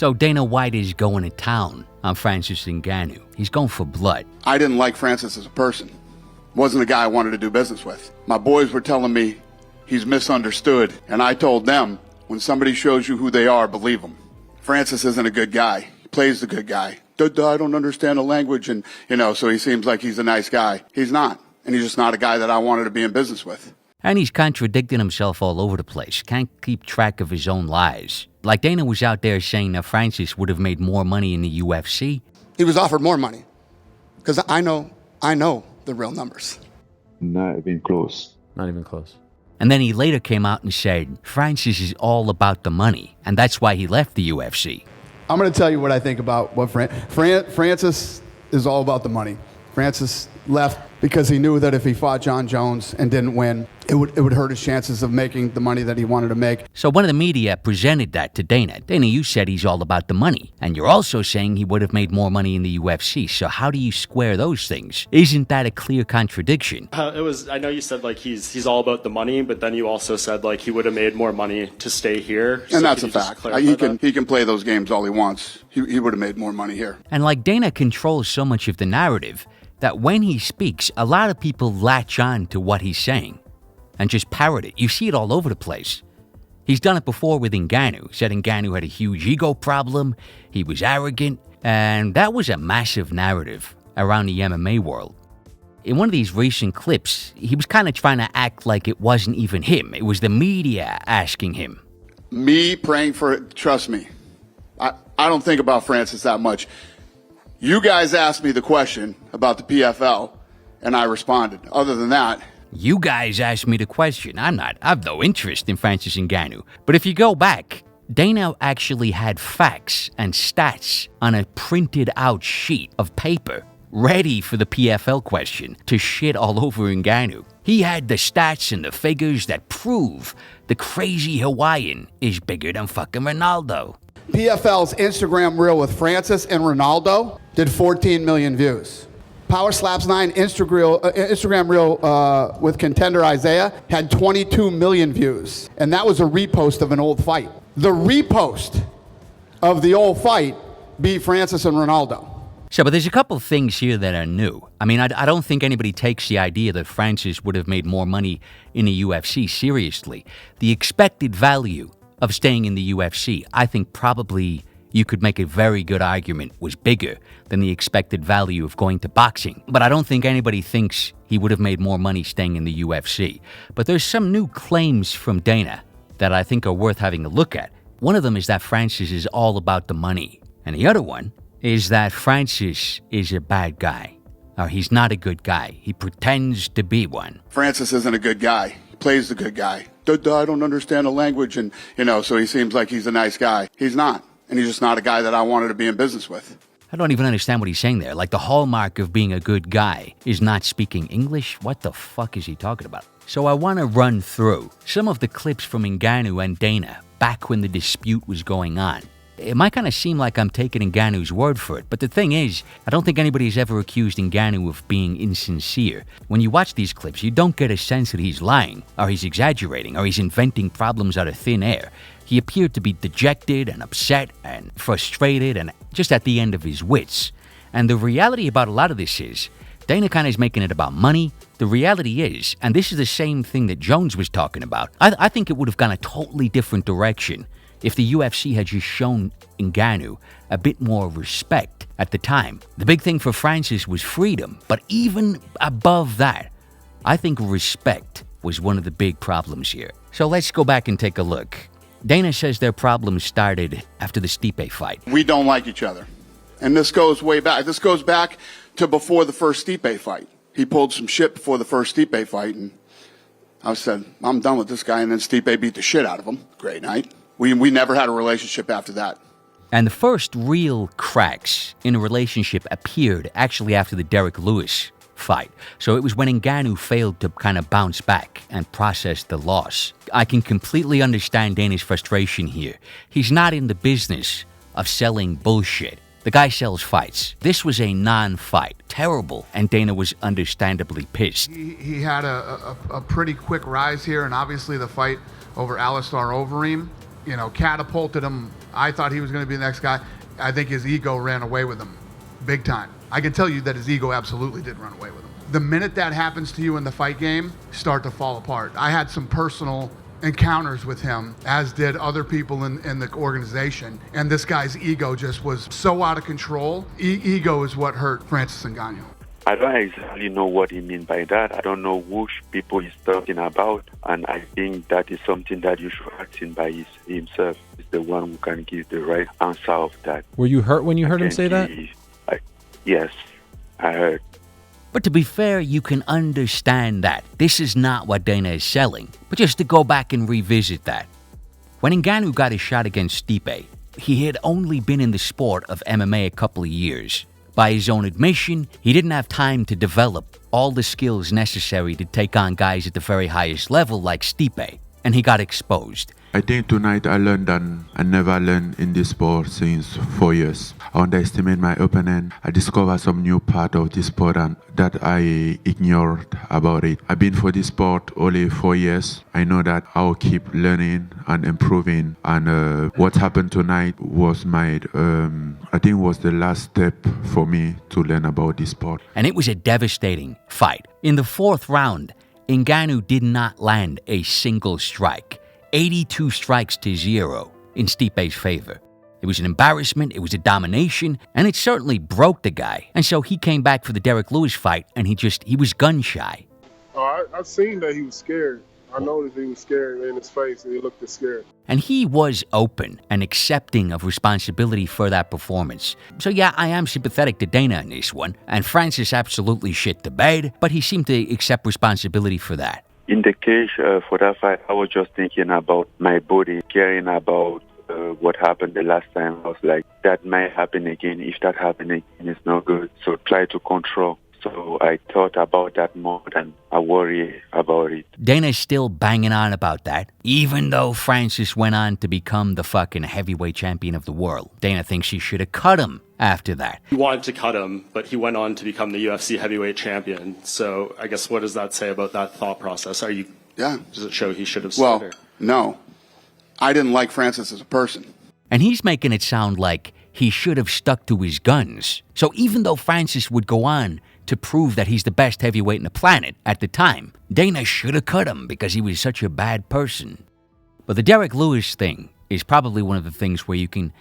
So Dana White is going to town on Francis Ngannou. He's going for blood. I didn't like Francis as a person. Wasn't a guy I wanted to do business with. My boys were telling me he's misunderstood, and I told them, when somebody shows you who they are, believe them. Francis isn't a good guy. He plays the good guy. I don't understand the language, and, so he seems like he's a nice guy. He's not, and he's just not a guy that I wanted to be in business with. And he's contradicting himself all over the place. Can't keep track of his own lies. Like Dana was out there saying that Francis would have made more money in the UFC. He was offered more money, because I know the real numbers. Not even close. Not even close. And then he later came out and said Francis is all about the money, and that's why he left the UFC. I'm going to tell you what I think about what Francis is all about the money. Francis left because he knew that if he fought John Jones and didn't win, it would hurt his chances of making the money that he wanted to make. So one of the media presented that to Dana. Dana, you said he's all about the money, and you're also saying he would have made more money in the UFC. So how do you square those things? Isn't that a clear contradiction? I know you said like he's all about the money, but then you also said like he would have made more money to stay here. And that's a fact. He can play those games all he wants. He would have made more money here. And like Dana controls so much of the narrative that when he speaks, a lot of people latch on to what he's saying and just parrot it. You see it all over the place. He's done it before with Ngannou. Said Ngannou had a huge ego problem, he was arrogant, and that was a massive narrative around the MMA world. In one of these recent clips, he was kind of trying to act like it wasn't even him. It was the media asking him. Me praying for it, trust me, I don't think about Francis that much. You guys asked me the question about the PFL, and I responded. Other than that... You guys asked me the question. I've no interest in Francis Ngannou. But if you go back, Dana actually had facts and stats on a printed out sheet of paper ready for the PFL question to shit all over Ngannou. He had the stats and the figures that prove the crazy Hawaiian is bigger than fucking Ronaldo. PFL's Instagram reel with Francis and Ronaldo did 14 million views. Power Slaps 9 Instagram reel with contender Isaiah had 22 million views. And that was a repost of an old fight. The repost of the old fight beat Francis and Ronaldo. So, but there's a couple of things here that are new. I mean, I don't think anybody takes the idea that Francis would have made more money in the UFC seriously. The expected value of staying in the UFC, I think probably you could make a very good argument was bigger than the expected value of going to boxing. But I don't think anybody thinks he would have made more money staying in the UFC. But there's some new claims from Dana that I think are worth having a look at. One of them is that Francis is all about the money. And the other one is that Francis is a bad guy. Or he's not a good guy. He pretends to be one. Francis isn't a good guy. He plays the good guy. I don't understand the language, and, so he seems like he's a nice guy. He's not. And he's just not a guy that I wanted to be in business with. I don't even understand what he's saying there. Like the hallmark of being a good guy is not speaking English? What the fuck is he talking about? So I want to run through some of the clips from Ngannou and Dana back when the dispute was going on. It might kind of seem like I'm taking Ngannou's word for it, but the thing is, I don't think anybody's ever accused Ngannou of being insincere. When you watch these clips, you don't get a sense that he's lying, or he's exaggerating, or he's inventing problems out of thin air. He appeared to be dejected and upset and frustrated and just at the end of his wits. And the reality about a lot of this is, Dana kind of is making it about money. The reality is, and this is the same thing that Jones was talking about, I think it would have gone a totally different direction if the UFC had just shown Ngannou a bit more respect at the time. The big thing for Francis was freedom, but even above that, I think respect was one of the big problems here. So let's go back and take a look. Dana says their problems started after the Stipe fight. We don't like each other. And this goes way back. This goes back to before the first Stipe fight. He pulled some shit before the first Stipe fight, and I said, I'm done with this guy, and then Stipe beat the shit out of him. Great night. We never had a relationship after that. And the first real cracks in a relationship appeared actually after the Derek Lewis fight. So it was when Ngannou failed to kind of bounce back and process the loss. I can completely understand Dana's frustration here. He's not in the business of selling bullshit. The guy sells fights. This was a non-fight. Terrible. And Dana was understandably pissed. He had a pretty quick rise here, and obviously the fight over Alistair Overeem catapulted him. I thought he was going to be the next guy. I think his ego ran away with him big time. I can tell you that his ego absolutely did run away with him. The minute that happens to you in the fight game, you start to fall apart. I had some personal encounters with him, as did other people in the organization. And this guy's ego just was so out of control. Ego is what hurt Francis Ngannou. I don't exactly know what he means by that. I don't know which people he's talking about. And I think that is something that you should ask him by himself. He's the one who can give the right answer of that. Were you hurt when you heard him say that? Yes, I heard. But to be fair, you can understand that. This is not what Dana is selling. But just to go back and revisit that. When Ngannou got his shot against Stipe, he had only been in the sport of MMA a couple of years. By his own admission, he didn't have time to develop all the skills necessary to take on guys at the very highest level like Stipe, and he got exposed. I think tonight I learned that I never learned in this sport since 4 years. I underestimate my opponent. I discovered some new part of this sport and that I ignored about it. I've been for this sport only 4 years. I know that I'll keep learning and improving. And what happened tonight was I think was the last step for me to learn about this sport. And it was a devastating fight. In the fourth round, Ngannou did not land a single strike. 82 strikes to 0 in Stipe's favor. It was an embarrassment, it was a domination, and it certainly broke the guy. And so he came back for the Derek Lewis fight, and he was gun shy. Oh, I seen that he was scared. I noticed he was scared in his face, and he looked scared. And he was open and accepting of responsibility for that performance. So yeah, I am sympathetic to Dana in this one, and Francis absolutely shit the bed, but he seemed to accept responsibility for that. In the case for that fight, I was just thinking about my body, caring about what happened the last time. I was like, that might happen again. If that happens again, it's not good. So try to control. So I thought about that more than I worry about it. Dana's still banging on about that, even though Francis went on to become the fucking heavyweight champion of the world. Dana thinks she should have cut him after that. He wanted to cut him, but he went on to become the UFC heavyweight champion. So I guess what does that say about that thought process? Does it show he should have stayed? Well, no. I didn't like Francis as a person. And he's making it sound like he should have stuck to his guns. So even though Francis would go on to prove that he's the best heavyweight in the planet at the time, Dana should have cut him because he was such a bad person. But the Derek Lewis thing is probably one of the things where you can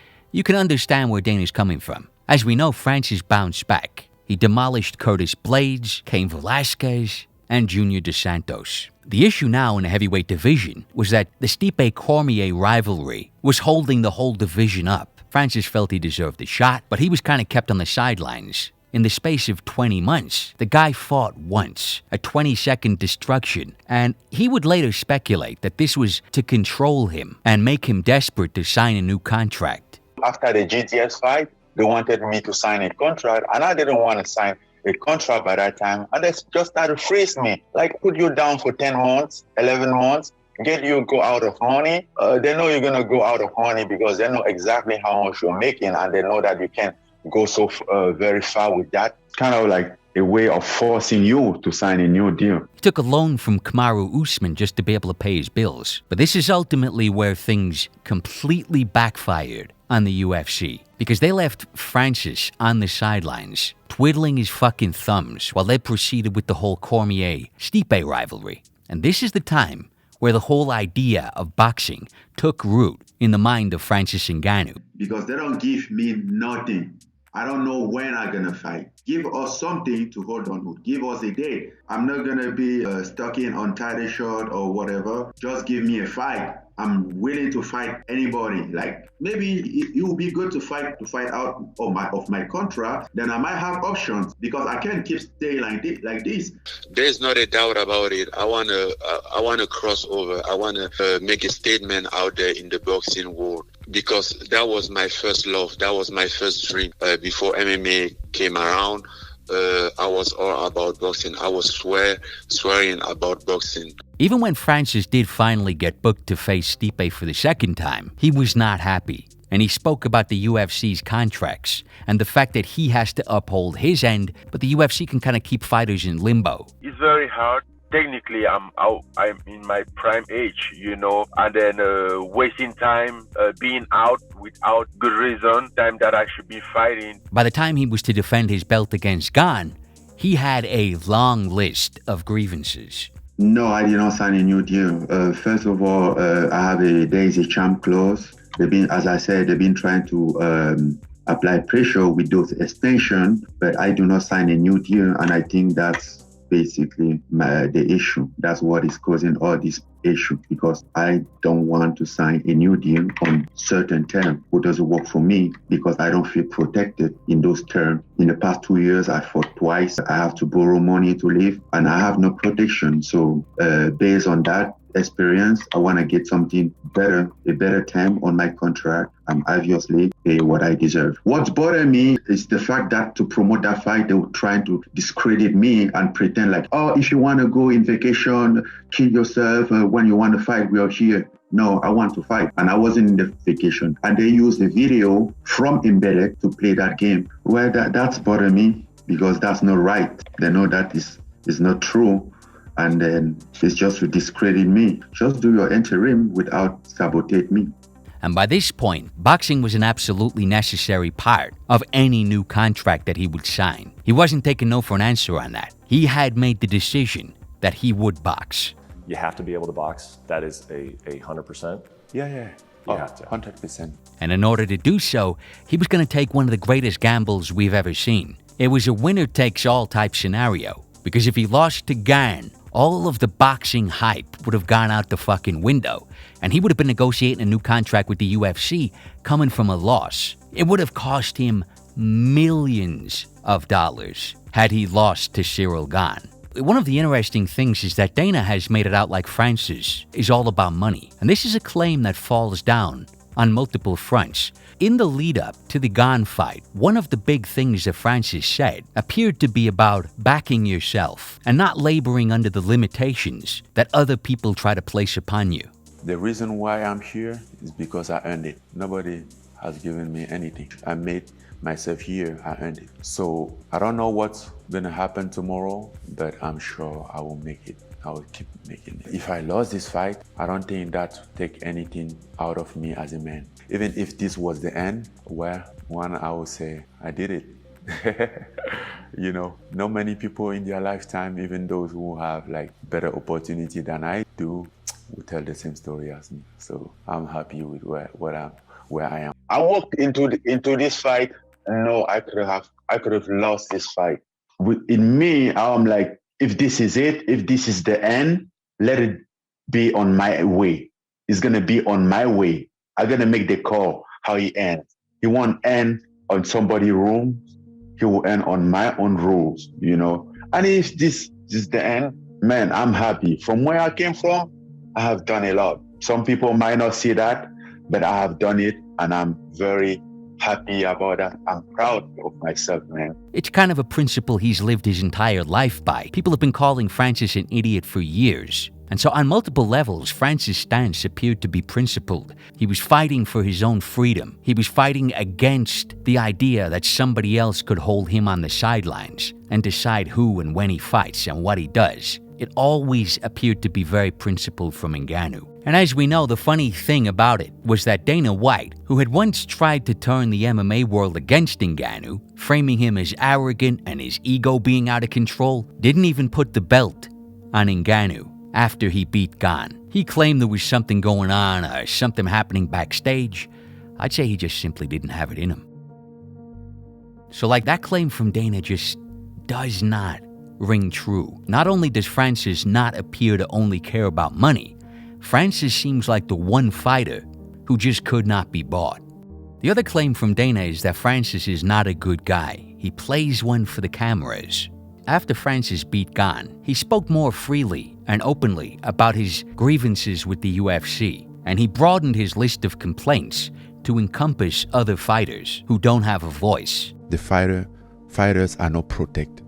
understand where Dana's coming from. As we know, Francis bounced back. He demolished Curtis Blades, Cain Velasquez, and Junior Dos Santos. The issue now in the heavyweight division was that the Stipe-Cormier rivalry was holding the whole division up. Francis felt he deserved a shot, but he was kind of kept on the sidelines. In the space of 20 months, the guy fought once, a 20-second destruction, and he would later speculate that this was to control him and make him desperate to sign a new contract. After the GTS fight, they wanted me to sign a contract, and I didn't want to sign a contract by that time, and they just started to freeze me, like put you down for 10 months, 11 months, get you go out of money. They know you're going to go out of money because they know exactly how much you're making, and they know that you can't go so very far with that. Kind of like a way of forcing you to sign a new deal. He took a loan from Kamaru Usman just to be able to pay his bills. But this is ultimately where things completely backfired on the UFC, because they left Francis on the sidelines, twiddling his fucking thumbs while they proceeded with the whole Cormier-Stipe rivalry. And this is the time where the whole idea of boxing took root in the mind of Francis Ngannou. Because they don't give me nothing. I don't know when I'm going to fight. Give us something to hold on to. Give us a date. I'm not going to be stuck in on title shot or whatever. Just give me a fight. I'm willing to fight anybody. Like, maybe it would be good to fight out of my contract. Then I might have options because I can't keep staying like this. There's not a doubt about it. I wanna cross over. I wanna make a statement out there in the boxing world, because that was my first love. That was my first dream. Before MMA came around, I was all about boxing. I was swearing about boxing. Even when Francis did finally get booked to face Stipe for the second time, he was not happy. And he spoke about the UFC's contracts and the fact that he has to uphold his end, but the UFC can kind of keep fighters in limbo. It's very hard technically I'm in my prime age, and then wasting time, being out without good reason, time that I should be fighting. By the time he was to defend his belt against Ngannou, he had a long list of grievances. No, I did not sign a new deal. First of all, there is a champ clause. As I said, they've been trying to apply pressure with those extensions, but I do not sign a new deal, and I think that's basically the issue. That's what is causing all this issue, because I don't want to sign a new deal on certain terms who doesn't work for me, because I don't feel protected in those terms. In the past 2 years, I fought twice. I have to borrow money to live, and I have no protection. So based on that experience, I want to get something better, a better term on my contract, and obviously pay what I deserve. What's bothering me is the fact that to promote that fight, they were trying to discredit me and pretend like, oh, if you want to go in vacation, kill yourself when you want to fight, we are here. No, I want to fight. And I wasn't in the vacation. And they used the video from Embedded to play that game. Well, that's bothering me, because that's not right. They know that is not true. And then it's just to discredit me. Just do your interim without sabotage me. And by this point, boxing was an absolutely necessary part of any new contract that he would sign. He wasn't taking no for an answer on that. He had made the decision that he would box. You have to be able to box. That is a 100%. Yeah. You have to. 100%. And in order to do so, he was going to take one of the greatest gambles we've ever seen. It was a winner-takes-all type scenario. Because if he lost to Ngannou, all of the boxing hype would have gone out the fucking window, and he would have been negotiating a new contract with the UFC coming from a loss. It would have cost him millions of dollars had he lost to Cyril Gane. One of the interesting things is that Dana has made it out like Francis is all about money, and this is a claim that falls down on multiple fronts. In the lead-up to the Gane fight, one of the big things that Francis said appeared to be about backing yourself and not laboring under the limitations that other people try to place upon you. The reason why I'm here is because I earned it. Nobody has given me anything. I made myself here, I earned it. So I don't know what's gonna happen tomorrow, but I'm sure I will make it. I will keep making it. If I lost this fight, I don't think that would take anything out of me as a man. Even if this was the end, well, I would say, I did it. Not many people in their lifetime, even those who have like better opportunity than I do, will tell the same story as me. So I'm happy with where I am. I walked into this fight, and no, I could have lost this fight. In me, I'm like, if this is it, if this is the end, let it be on my way. It's gonna be on my way. I'm gonna make the call how he ends. He won't end on somebody's room. He will end on my own rules, And if this is the end, man, I'm happy. From where I came from, I have done a lot. Some people might not see that, but I have done it, and I'm very happy about that. I'm proud of myself, man. It's kind of a principle he's lived his entire life by. People have been calling Francis an idiot for years. And so on multiple levels, Francis' stance appeared to be principled. He was fighting for his own freedom. He was fighting against the idea that somebody else could hold him on the sidelines and decide who and when he fights and what he does. It always appeared to be very principled from Ngannou. And as we know, the funny thing about it was that Dana White, who had once tried to turn the MMA world against Ngannou, framing him as arrogant and his ego being out of control, didn't even put the belt on Ngannou after he beat Gane. He claimed there was something going on or something happening backstage. I'd say he just simply didn't have it in him. So that claim from Dana just does not ring true. Not only does Francis not appear to only care about money, Francis seems like the one fighter who just could not be bought. The other claim from Dana is that Francis is not a good guy. He plays one for the cameras. After Francis beat Gane, he spoke more freely and openly about his grievances with the UFC, and he broadened his list of complaints to encompass other fighters who don't have a voice. The fighters are not protected.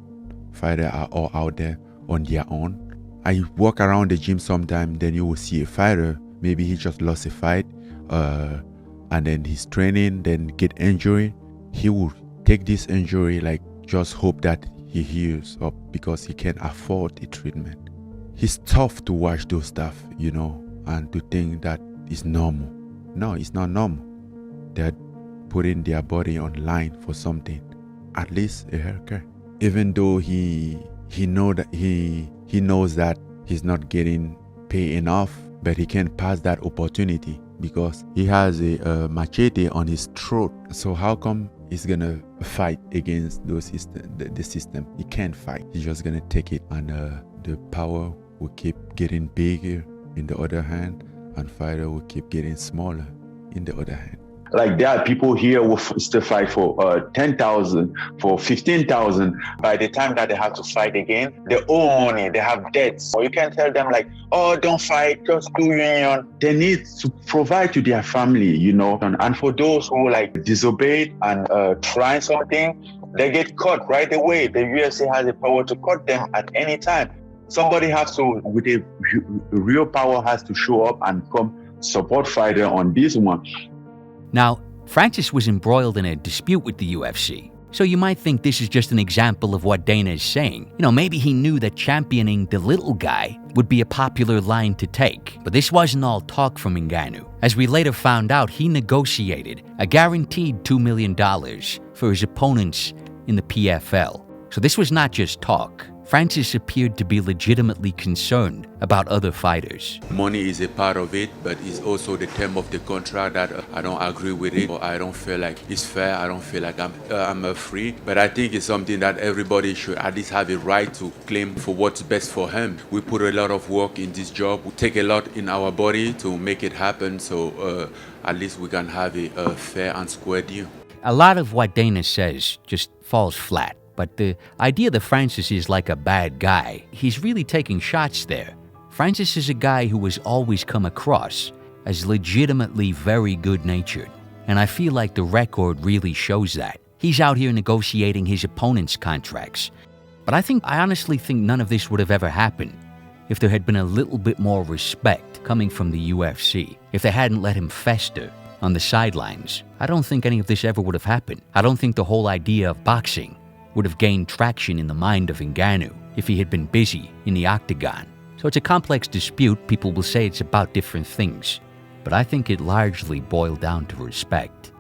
Fighters are all out there on their own. I walk around the gym sometime, then you will see a fighter, maybe he just lost a fight, and then he's training, then get injury. He will take this injury, just hope that he heals up because he can't afford the treatment. it's tough to watch those stuff, and to think that it's normal. No, it's not normal. They're putting their body on line for something, at least a haircut. Even though he knows that he's not getting paid enough, but he can't pass that opportunity because he has a machete on his throat. So how come he's gonna fight against the system? He can't fight. He's just gonna take it, and the power will keep getting bigger in the other hand, and fighter will keep getting smaller in the other hand. Like there are people here who still fight for 10,000, for 15,000. By the time that they have to fight again, they owe money, they have debts. Or you can tell them like, oh, don't fight, just do union. They need to provide to their family, And for those who like disobeyed and try something, they get caught right away. The UFC has the power to cut them at any time. Somebody has to, with a real power, has to show up and come support fighter on this one. Now, Francis was embroiled in a dispute with the UFC, so you might think this is just an example of what Dana is saying. Maybe he knew that championing the little guy would be a popular line to take, but this wasn't all talk from Ngannou. As we later found out, he negotiated a guaranteed $2 million for his opponents in the PFL. So this was not just talk. Francis appeared to be legitimately concerned about other fighters. Money is a part of it, but it's also the term of the contract that I don't agree with it, or I don't feel like it's fair. I don't feel like I'm free. But I think it's something that everybody should at least have a right to claim for what's best for him. We put a lot of work in this job. We take a lot in our body to make it happen, so at least we can have a fair and square deal. A lot of what Dana says just falls flat. But the idea that Francis is like a bad guy, he's really taking shots there. Francis is a guy who has always come across as legitimately very good-natured. And I feel like the record really shows that. He's out here negotiating his opponent's contracts. But I honestly think none of this would have ever happened if there had been a little bit more respect coming from the UFC, if they hadn't let him fester on the sidelines. I don't think any of this ever would have happened. I don't think the whole idea of boxing would have gained traction in the mind of Ngannou if he had been busy in the octagon. So it's a complex dispute. People will say it's about different things, but I think it largely boiled down to respect.